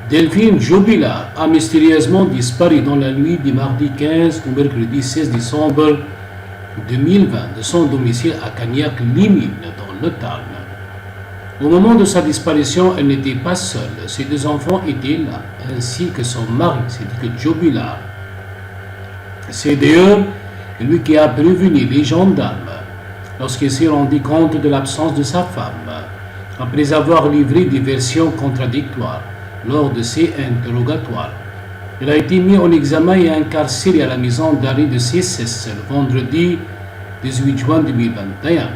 Delphine Jubilar a mystérieusement disparu dans la nuit du mardi 15 au mercredi 16 décembre 2020 de son domicile à Cagnac-Limine dans le Tarn. Au moment de sa disparition, elle n'était pas seule. Ses deux enfants étaient là, ainsi que son mari, c'est-à-dire Jubilar. C'est d'ailleurs lui qui a prévenu les gendarmes lorsqu'il s'est rendu compte de l'absence de sa femme, après avoir livré des versions contradictoires lors de ses interrogatoires. Il a été mis en examen et incarcéré à la maison d'arrêt de CSS le vendredi 18 juin 2021.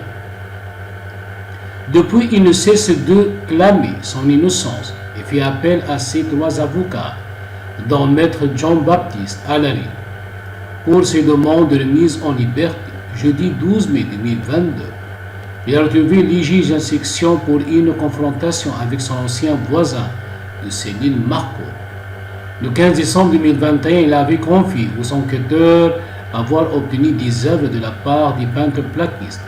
Depuis, il ne cesse de clamer son innocence et fait appel à ses trois avocats, dont Maître Jean-Baptiste Allary, pour ses demandes de remise en liberté. Jeudi 12 mai 2022, il a retrouvé les juges d'instruction pour une confrontation avec son ancien voisin de Céline Marco. Le 15 décembre 2021, il avait confié aux enquêteurs avoir obtenu des œuvres de la part du peintre plaquiste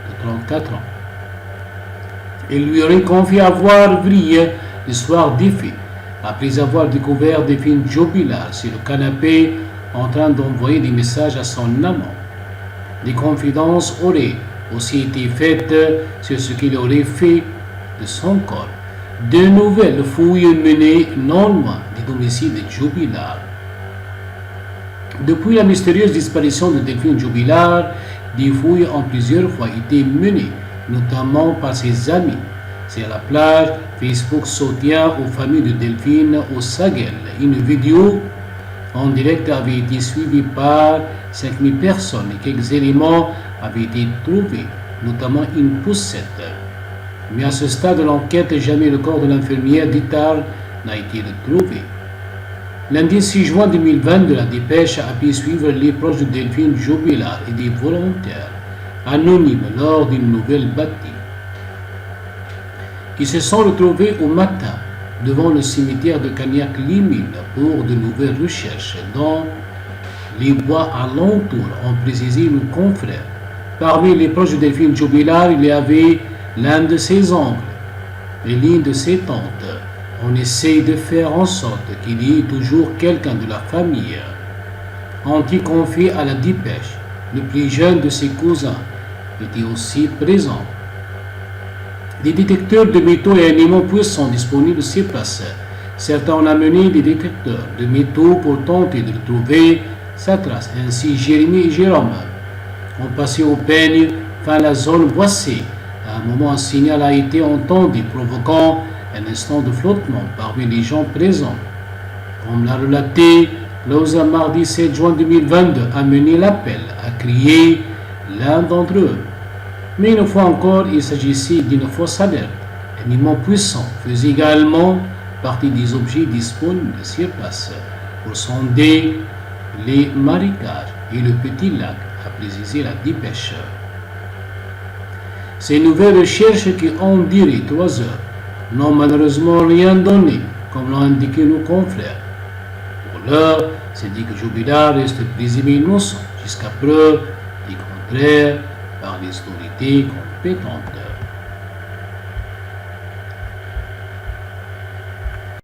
de 34 ans. Il lui aurait confié avoir brillé le soir des faits, après avoir découvert Delphine Jubilar sur le canapé en train d'envoyer des messages à son amant. Des confidences auraient aussi été faites sur ce qu'il aurait fait de son corps. De nouvelles fouilles menées non loin du domicile de Jubilar. Depuis la mystérieuse disparition de Delphine Jubilar, des fouilles ont plusieurs fois été menées, notamment par ses amis. C'est à la plage, Facebook soutient aux familles de Delphine au Saguel. Une vidéo en direct avait été suivie par 5000 personnes et quelques éléments avaient été trouvés, notamment une poussette. Mais à ce stade de l'enquête, jamais le corps de l'infirmière d'Itar n'a été retrouvé. Lundi 6 juin 2022, la dépêche a pu suivre les proches de Delphine Jubilar et des volontaires anonymes lors d'une nouvelle bâtie. Ils se sont retrouvés au matin devant le cimetière de Cagnac-Limine pour de nouvelles recherches dans les bois alentours, ont précisé nos confrères. Parmi les proches de Delphine Jubilar, il y avait l'un de ses oncles et l'une de ses tantes. On essaie de faire en sorte qu'il y ait toujours quelqu'un de la famille. Ont-ils confié à la dépêche. Le plus jeune de ses cousins était aussi présent. Des détecteurs de métaux et animaux puissants sont disponibles sur place. Certains ont amené des détecteurs de métaux pour tenter de retrouver sa trace. Ainsi, Jérémy et Jérôme ont passé au peigne fin la zone boissée. À un moment, un signal a été entendu, provoquant un instant de flottement parmi les gens présents. Comme l'a relaté Lausa mardi 7 juin 2022, a mené l'appel à crier l'un d'entre eux. Mais une fois encore, il s'agissait d'une fausse alerte. Un immense puissant faisait également partie des objets disponibles sur place pour sonder les marécages et le petit lac, a précisé la dépêche. Ces nouvelles recherches qui ont duré 3 heures n'ont malheureusement rien donné, comme l'ont indiqué nos confrères. Pour l'heure, c'est dit que Jubilar reste présumé innocent jusqu'à preuve du contraire par les autorités compétentes.